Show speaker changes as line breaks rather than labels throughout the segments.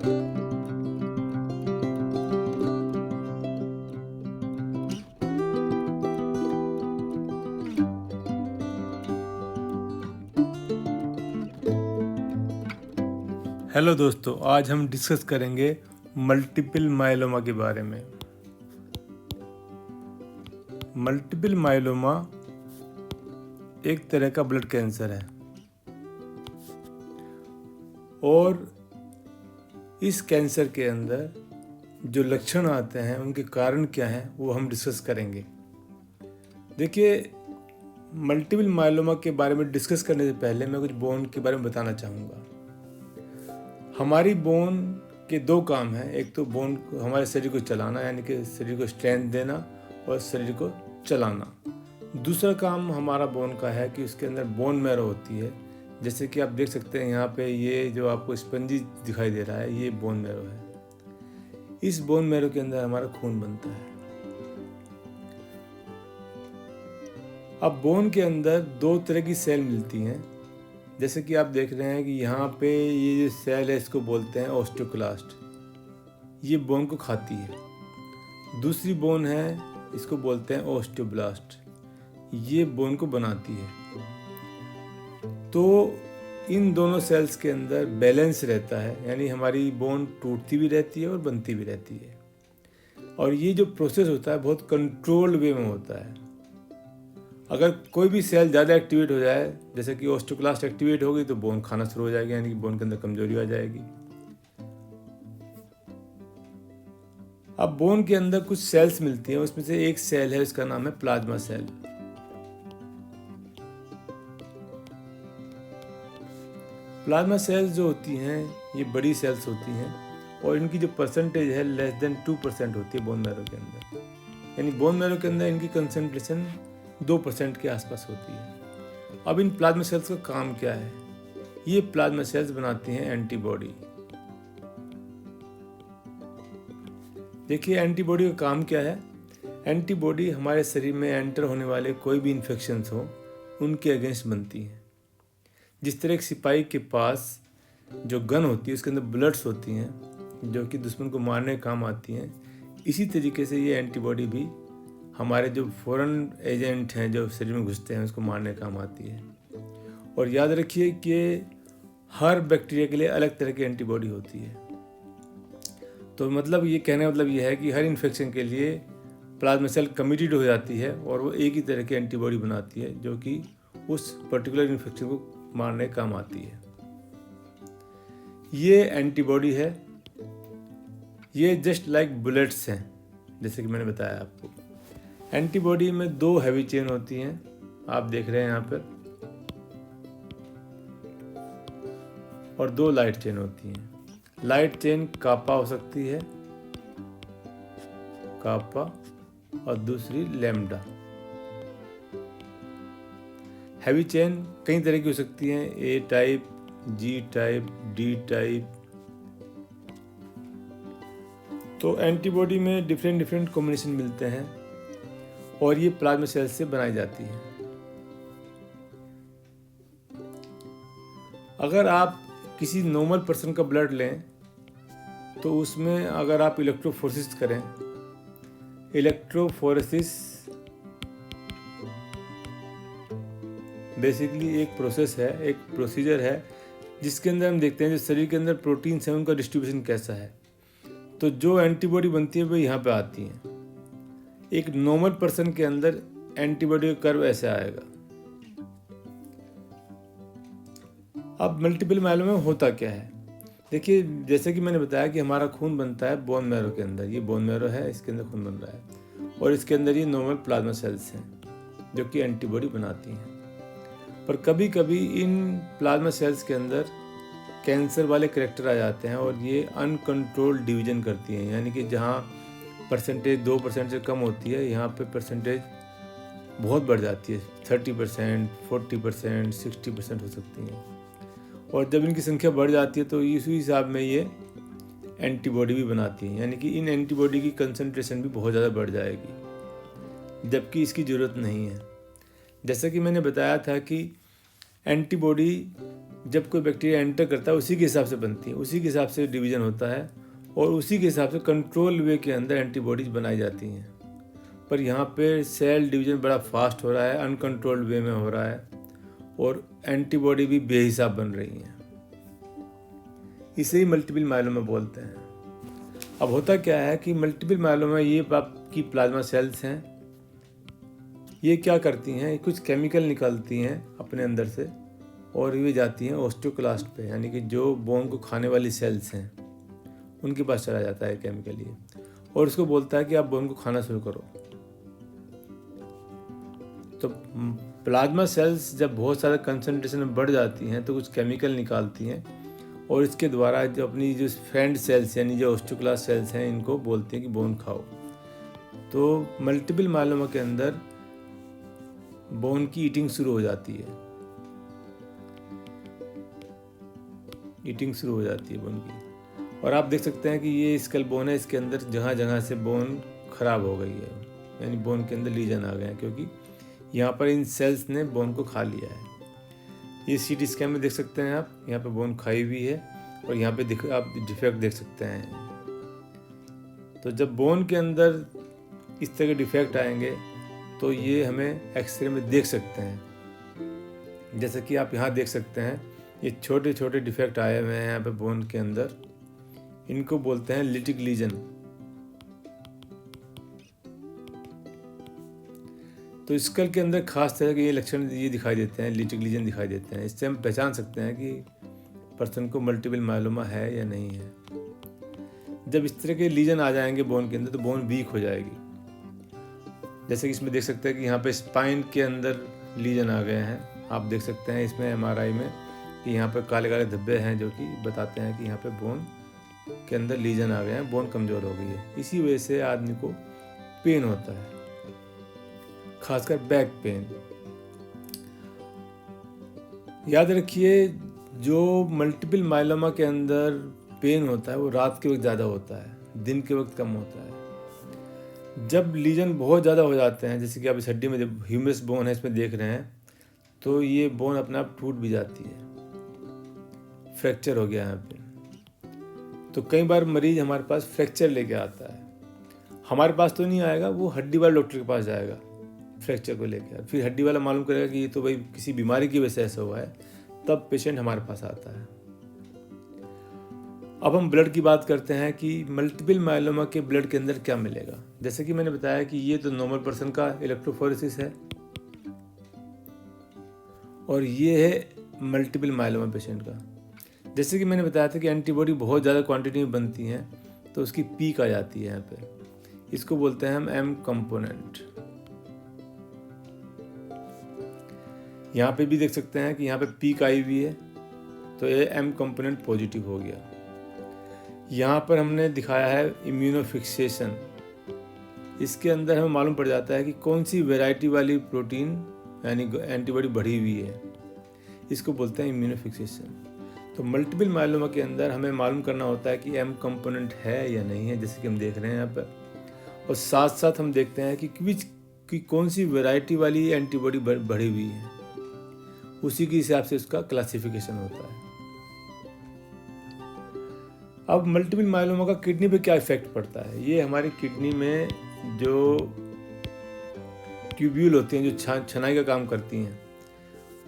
Hello दोस्तों, आज हम डिस्कस करेंगे मल्टीपल मायलोमा के बारे में। मल्टीपल मायलोमा एक तरह का ब्लड कैंसर है और इस कैंसर के अंदर जो लक्षण आते हैं उनके कारण क्या हैं वो हम डिस्कस करेंगे। देखिए, मल्टीपल मायलोमा के बारे में डिस्कस करने से पहले मैं कुछ बोन के बारे में बताना चाहूँगा। हमारी बोन के दो काम हैं। एक तो बोन हमारे शरीर को चलाना, यानी कि शरीर को स्ट्रेंथ देना और शरीर को चलाना। दूसरा काम हमारा बोन का है कि उसके अंदर बोन मैरो होती है। जैसे कि आप देख सकते हैं यहाँ पे, ये जो आपको स्पंजी दिखाई दे रहा है, ये बोन मैरो है। इस बोन मैरो के अंदर हमारा खून बनता है। अब बोन के अंदर दो तरह की सेल मिलती हैं। जैसे कि आप देख रहे हैं कि यहाँ पे ये जो सेल है इसको बोलते हैं ऑस्टियोक्लास्ट। ये बोन को खाती है। दूसरी बोन है, इसको बोलते हैं ऑस्टियोब्लास्ट। ये बोन को बनाती है। तो इन दोनों सेल्स के अंदर बैलेंस रहता है, यानी हमारी बोन टूटती भी रहती है और बनती भी रहती है। और ये जो प्रोसेस होता है बहुत कंट्रोल्ड वे में होता है। अगर कोई भी सेल ज़्यादा एक्टिवेट हो जाए, जैसे कि ऑस्टियोक्लास्ट एक्टिवेट हो गई, तो बोन खाना शुरू हो जाएगी, यानी कि बोन के अंदर कमजोरी आ जाएगी। अब बोन के अंदर कुछ सेल्स मिलती हैं, उसमें से एक सेल है, उसका नाम है प्लाज्मा सेल। प्लाज्मा सेल्स जो होती हैं ये बड़ी सेल्स होती हैं और इनकी जो परसेंटेज है लेस देन 2% होती है बोन मैरो के अंदर। यानी बोन मैरो के अंदर इनकी कंसंट्रेशन 2% के आसपास होती है। अब इन प्लाज्मा सेल्स का काम क्या है? ये प्लाज्मा सेल्स बनाती हैं एंटीबॉडी। देखिए, एंटीबॉडी का काम क्या है? एंटीबॉडी हमारे शरीर में एंटर होने वाले कोई भी इन्फेक्शंस हो उनके अगेंस्ट बनती हैं। जिस तरह एक सिपाही के पास जो गन होती है उसके अंदर बुलेट्स होती हैं जो कि दुश्मन को मारने का काम आती हैं, इसी तरीके से ये एंटीबॉडी भी हमारे जो फॉरेन एजेंट हैं जो शरीर में घुसते हैं उसको मारने का काम आती है। और याद रखिए कि हर बैक्टीरिया के लिए अलग तरह की एंटीबॉडी होती है। तो मतलब ये कहने का मतलब ये है कि हर इन्फेक्शन के लिए प्लाज्मा सेल कमिटेड हो जाती है और वो एक ही तरह की एंटीबॉडी बनाती है जो कि उस पर्टिकुलर इन्फेक्शन को मारने का काम आती है। ये एंटीबॉडी है, ये जस्ट लाइक बुलेट्स हैं, जैसे कि मैंने बताया आपको। एंटीबॉडी में दो हैवी चेन होती हैं, आप देख रहे हैं यहाँ पर, और दो लाइट चेन होती हैं। लाइट चेन कापा हो सकती है, कापा, और दूसरी लैम्डा। हैवी चेन कई तरह की हो सकती हैं, ए टाइप, जी टाइप, डी टाइप। तो एंटीबॉडी में डिफरेंट कॉम्बिनेशन मिलते हैं और ये प्लाज्मा सेल से बनाई जाती है। अगर आप किसी नॉर्मल पर्सन का ब्लड लें तो उसमें अगर आप इलेक्ट्रोफोरेसिस करें, इलेक्ट्रोफोरेसिस बेसिकली एक प्रोसेस है, एक प्रोसीजर है जिसके अंदर हम देखते हैं जो शरीर के अंदर प्रोटीन्स हैं उनका डिस्ट्रीब्यूशन कैसा है। तो जो एंटीबॉडी बनती है वो यहाँ पे आती हैं। एक नॉर्मल पर्सन के अंदर एंटीबॉडी का कर्व ऐसे आएगा। अब मल्टीपल मायलोमा में होता क्या है? देखिए, जैसे कि मैंने बताया कि हमारा खून बनता है बोन मैरो के अंदर। ये बोन मैरो है, इसके अंदर खून बन रहा है और इसके अंदर ये नॉर्मल प्लाज्मा सेल्स हैं जो कि एंटीबॉडी बनाती हैं। पर कभी कभी इन प्लाज्मा सेल्स के अंदर कैंसर वाले करैक्टर आ जाते हैं और ये अनकंट्रोल्ड डिवीजन करती हैं, यानी कि जहाँ परसेंटेज 2% से कम होती है, यहाँ पे परसेंटेज बहुत बढ़ जाती है। 30%, 40%, 60% हो सकती हैं। और जब इनकी संख्या बढ़ जाती है तो इसी हिसाब में ये एंटीबॉडी भी बनाती हैं, यानी कि इन एंटीबॉडी की कंसंट्रेशन भी बहुत ज़्यादा बढ़ जाएगी, जबकि इसकी ज़रूरत नहीं है। जैसा कि मैंने बताया था कि एंटीबॉडी जब कोई बैक्टीरिया एंटर करता है उसी के हिसाब से बनती है, उसी के हिसाब से डिवीज़न होता है और उसी के हिसाब से कंट्रोल वे के अंदर एंटीबॉडीज बनाई जाती हैं। पर यहाँ पे सेल डिवीज़न बड़ा फास्ट हो रहा है, अनकंट्रोल्ड वे में हो रहा है और एंटीबॉडी भी बेहिसाब बन रही हैं। इसे ही मल्टीपल मायलोमा बोलते हैं। अब होता क्या है कि मल्टीपल मायलोमा ये आपकी प्लाज्मा सेल्स हैं, ये क्या करती हैं, कुछ केमिकल निकालती हैं अपने अंदर से और ये जाती हैं ओस्टियोक्लास्ट पे, यानी कि जो बोन को खाने वाली सेल्स हैं उनके पास चला जाता है केमिकल ये, और उसको बोलता है कि आप बोन को खाना शुरू करो। तो प्लाज्मा सेल्स जब बहुत सारे कंसंट्रेशन में बढ़ जाती हैं तो कुछ केमिकल निकालती हैं और इसके द्वारा जो अपनी जो फ्रेंड सेल्स यानी जो ओस्टियोक्लास्ट सेल्स हैं इनको बोलते हैं कि बोन खाओ। तो मल्टीपल मायलोमा के अंदर बोन की ईटिंग शुरू हो जाती है, ईटिंग शुरू हो जाती है बोन की। और आप देख सकते हैं कि ये स्कल बोन है, इसके अंदर जगह जगह से बोन खराब हो गई है, यानी बोन के अंदर लीजन आ गए हैं क्योंकि यहाँ पर इन सेल्स ने बोन को खा लिया है। ये सीटी स्कैन में देख सकते हैं आप, यहाँ पे बोन खाई हुई है और यहाँ पे आप डिफेक्ट देख सकते हैं। तो जब बोन के अंदर इस तरह के डिफेक्ट आएंगे तो ये हमें एक्सरे में देख सकते हैं। जैसे कि आप यहाँ देख सकते हैं ये छोटे छोटे डिफेक्ट आए हुए हैं यहाँ पे बोन के अंदर, इनको बोलते हैं लिटिक लीजन। तो स्कल के अंदर खास तरह के ये लक्षण ये दिखाई देते हैं, लिटिक लीजन दिखाई देते हैं। इससे हम पहचान सकते हैं कि पर्सन को मल्टीपल मायलोमा है या नहीं है। जब इस तरह के लीजन आ जाएंगे बोन के अंदर तो बोन वीक हो जाएगी। जैसे कि इसमें देख सकते हैं कि यहाँ पे स्पाइन के अंदर लीजन आ गए हैं। आप देख सकते हैं इसमें MRI में कि यहाँ पे काले काले धब्बे हैं जो कि बताते हैं कि यहाँ पे बोन के अंदर लीजन आ गए हैं, बोन कमज़ोर हो गई है। इसी वजह से आदमी को पेन होता है, खासकर बैक पेन। याद रखिए जो मल्टीपल मायलोमा के अंदर पेन होता है वो रात के वक्त ज़्यादा होता है, दिन के वक्त कम होता है। जब लीजन बहुत ज़्यादा हो जाते हैं, जैसे कि आप इस हड्डी में जब ह्यूमरस बोन है इसमें देख रहे हैं, तो ये बोन अपने आप टूट भी जाती है, फ्रैक्चर हो गया यहाँ पे। तो कई बार मरीज हमारे पास फ्रैक्चर लेके आता है, हमारे पास तो नहीं आएगा, वो हड्डी वाले डॉक्टर के पास जाएगा फ्रैक्चर को लेकर। फिर हड्डी वाला मालूम करेगा कि ये तो भाई किसी बीमारी की वजह से ऐसा हुआ है, तब पेशेंट हमारे पास आता है। अब हम ब्लड की बात करते हैं कि मल्टीपल मायलोमा के ब्लड के अंदर क्या मिलेगा। जैसे कि मैंने बताया कि ये तो नॉर्मल पर्सन का इलेक्ट्रोफोरेसिस है और ये है मल्टीपल मायलोमा पेशेंट का। जैसे कि मैंने बताया था कि एंटीबॉडी बहुत ज़्यादा क्वांटिटी में बनती हैं तो उसकी पीक आ जाती है यहाँ पे, इसको बोलते हैं हम M कंपोनेंट। यहाँ पे भी देख सकते हैं कि यहाँ पे पीक आई हुई है तो ये M कंपोनेंट पॉजिटिव हो गया। यहाँ पर हमने दिखाया है इम्यूनोफिक्सेशन, इसके अंदर हमें मालूम पड़ जाता है कि कौन सी वैरायटी वाली प्रोटीन यानी एंटीबॉडी बढ़ी हुई है, इसको बोलते हैं इम्यूनोफिक्सेशन। तो मल्टीपल मायलोमा के अंदर हमें मालूम करना होता है कि M कंपोनेंट है या नहीं है, जैसे कि हम देख रहे हैं यहाँ पर। और साथ साथ हम देखते हैं कि कौन सी वैरायटी वाली एंटीबॉडी बढ़ी हुई है, उसी के हिसाब से उसका क्लासिफिकेशन होता है। अब मल्टीपल मायलोमा का किडनी पे क्या इफेक्ट पड़ता है। ये हमारी किडनी में जो ट्यूब्यूल होती हैं जो छनाई का काम करती हैं,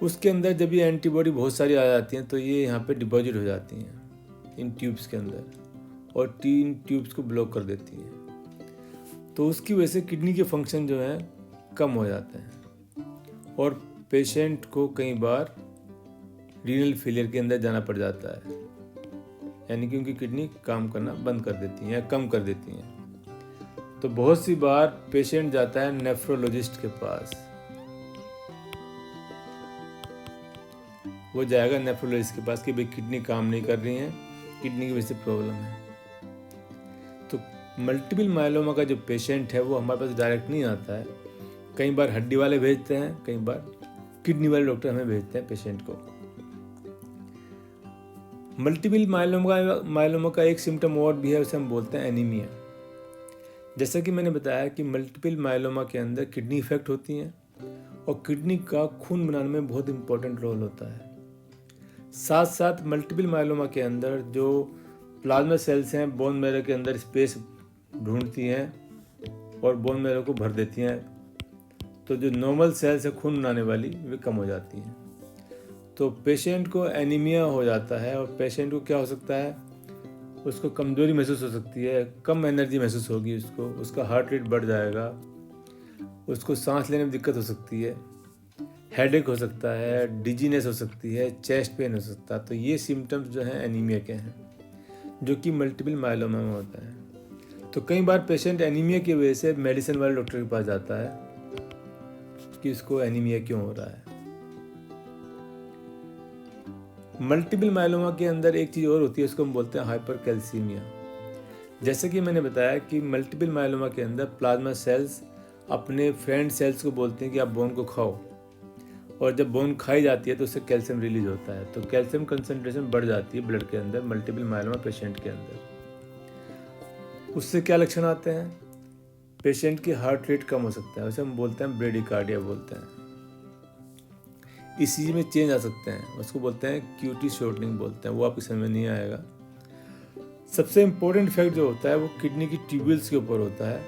उसके अंदर जब ये एंटीबॉडी बहुत सारी आ जाती हैं तो ये यहाँ पे डिपॉजिट हो जाती हैं इन ट्यूब्स के अंदर और इन ट्यूब्स को ब्लॉक कर देती हैं। तो उसकी वजह से किडनी के फंक्शन जो है कम हो जाते हैं और पेशेंट को कई बार रीनल फेलियर के अंदर जाना पड़ जाता है, यानी कि उनकी किडनी काम करना बंद कर देती हैं या कम कर देती हैं। तो बहुत सी बार पेशेंट जाता है नेफ्रोलॉजिस्ट के पास, वो जाएगा नेफ्रोलॉजिस्ट के पास कि भाई किडनी काम नहीं कर रही है, किडनी की वजह से प्रॉब्लम है। तो मल्टीपल मायलोमा का जो पेशेंट है वो हमारे पास डायरेक्ट नहीं आता है, कई बार हड्डी वाले भेजते हैं, कई बार किडनी वाले डॉक्टर हमें भेजते हैं पेशेंट को। मल्टीपल मायलोमा का एक सिम्टम और भी है, उसे हम बोलते हैं एनीमिया। जैसा कि मैंने बताया कि मल्टीपल मायलोमा के अंदर किडनी इफेक्ट होती हैं और किडनी का खून बनाने में बहुत इंपॉर्टेंट रोल होता है। साथ साथ मल्टीपल मायलोमा के अंदर जो प्लाज्मा सेल्स हैं बोन मैरो के अंदर स्पेस ढूंढती हैं और बोन मैरो को भर देती हैं, तो जो नॉर्मल सेल्स है खून बनाने वाली वे कम हो जाती हैं। तो पेशेंट को एनीमिया हो जाता है और पेशेंट को क्या हो सकता है, उसको कमज़ोरी महसूस हो सकती है, कम एनर्जी महसूस होगी उसको, उसका हार्ट रेट बढ़ जाएगा, उसको सांस लेने में दिक्कत हो सकती है, हेडेक हो सकता है, डिजीनेस हो सकती है, चेस्ट पेन हो सकता है। तो ये सिम्टम्स जो हैं एनीमिया के हैं, जो कि मल्टीपल मायलोमा में होता है। तो कई बार पेशेंट एनीमिया की वजह से मेडिसिन वाले डॉक्टर के पास जाता है कि इसको एनीमिया क्यों हो रहा है। मल्टीपल मायलोमा के अंदर एक चीज़ और होती है, उसको हम बोलते हैं हाइपर कैल्सीमिया। जैसे कि मैंने बताया कि मल्टीपल मायलोमा के अंदर प्लाज्मा सेल्स अपने फ्रेंड सेल्स को बोलते हैं कि आप बोन को खाओ, और जब बोन खाई जाती है तो उससे कैल्शियम रिलीज होता है, तो कैल्शियम कंसंट्रेशन बढ़ जाती है ब्लड के अंदर मल्टीपल मायलोमा पेशेंट के अंदर। उससे क्या लक्षण आते हैं, पेशेंट की हार्ट रेट कम हो सकता है, उसे हम बोलते हैं ब्रेडिकार्डिया बोलते हैं। ईसीजी में चेंज आ सकते हैं, उसको बोलते हैं क्यूटी शॉर्टनिंग बोलते हैं, वो आपकी समझ में नहीं आएगा। सबसे इम्पोर्टेंट इफेक्ट जो होता है वो किडनी की ट्यूब्यूल्स के ऊपर होता है।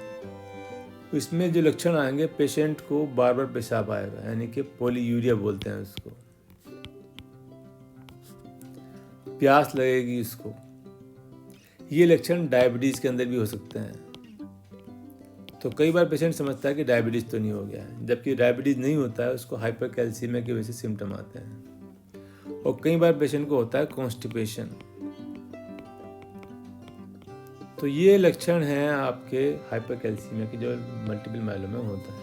इसमें जो लक्षण आएंगे, पेशेंट को बार बार पेशाब आएगा, यानी कि पॉलीयूरिया बोलते हैं उसको, प्यास लगेगी उसको। ये लक्षण डायबिटीज़ के अंदर भी हो सकते हैं। तो कई बार पेशेंट समझता है कि डायबिटीज़ तो नहीं हो गया है, जबकि डायबिटीज़ नहीं होता है, उसको हाइपर कैल्सीमिया की वजह से सिम्टम आते हैं। और कई बार पेशेंट को होता है कॉन्स्टिपेशन। तो ये लक्षण हैं आपके हाइपर कैल्सीमिया की, जो मल्टीपल मायलोमा में होता है।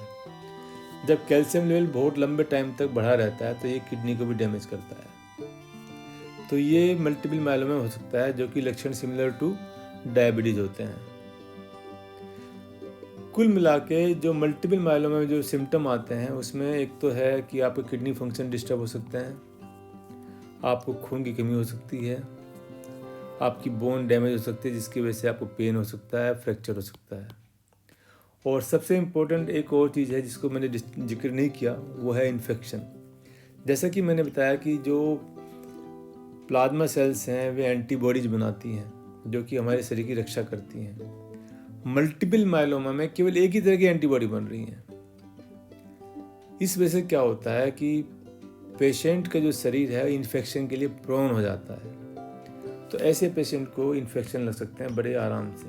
जब कैल्शियम लेवल बहुत लंबे टाइम तक बढ़ा रहता है तो ये किडनी को भी डैमेज करता है। तो ये मल्टीपल मायलोमा हो सकता है, जो कि लक्षण सिमिलर टू डायबिटीज़ होते हैं। कुल मिला के जो मल्टीपल मायलोमा में जो सिम्टम आते हैं, उसमें एक तो है कि आपके किडनी फंक्शन डिस्टर्ब हो सकते हैं, आपको खून की कमी हो सकती है, आपकी बोन डैमेज हो सकती है जिसकी वजह से आपको पेन हो सकता है, फ्रैक्चर हो सकता है। और सबसे इम्पोर्टेंट एक और चीज़ है जिसको मैंने जिक्र नहीं किया, वो है इन्फेक्शन। जैसा कि मैंने बताया कि जो प्लाज्मा सेल्स हैं वे एंटीबॉडीज बनाती हैं, जो कि हमारे शरीर की रक्षा करती हैं। मल्टीपल मायलोमा में केवल एक ही तरह की एंटीबॉडी बन रही हैं। इस वजह से क्या होता है कि पेशेंट का जो शरीर है इन्फेक्शन के लिए प्रोन हो जाता है। तो ऐसे पेशेंट को इन्फेक्शन लग सकते हैं बड़े आराम से,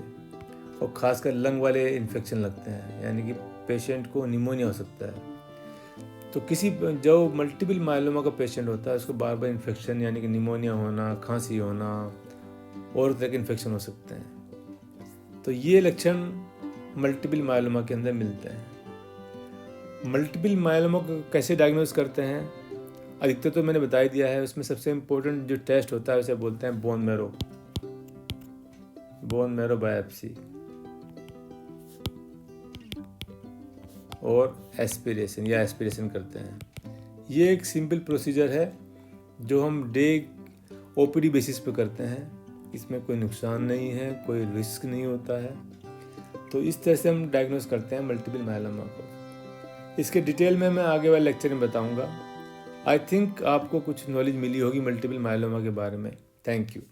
और ख़ासकर लंग वाले इन्फेक्शन लगते हैं, यानी कि पेशेंट को निमोनिया हो सकता है। तो किसी जो मल्टीपल मायलोमा का पेशेंट होता है उसको बार बार इन्फेक्शन, यानी कि निमोनिया होना, खांसी होना और तरह के इन्फेक्शन हो सकते हैं। तो ये लक्षण मल्टीपल मायलोमा के अंदर मिलते हैं। मल्टीपल मायलोमा को कैसे डायग्नोज करते हैं, अधिकतर तो मैंने बता ही दिया है। उसमें सबसे इम्पोर्टेंट जो टेस्ट होता है उसे बोलते हैं बोन मैरो बायोप्सी और एस्पिरेशन करते हैं। ये एक सिंपल प्रोसीजर है जो हम ओपीडी बेसिस पे करते हैं। इसमें कोई नुकसान नहीं है, कोई रिस्क नहीं होता है। तो इस तरह से हम डायग्नोज करते हैं मल्टीपल मायलोमा को। इसके डिटेल में मैं आगे वाले लेक्चर में बताऊंगा। आई थिंक आपको कुछ नॉलेज मिली होगी मल्टीपल मायलोमा के बारे में। Thank you.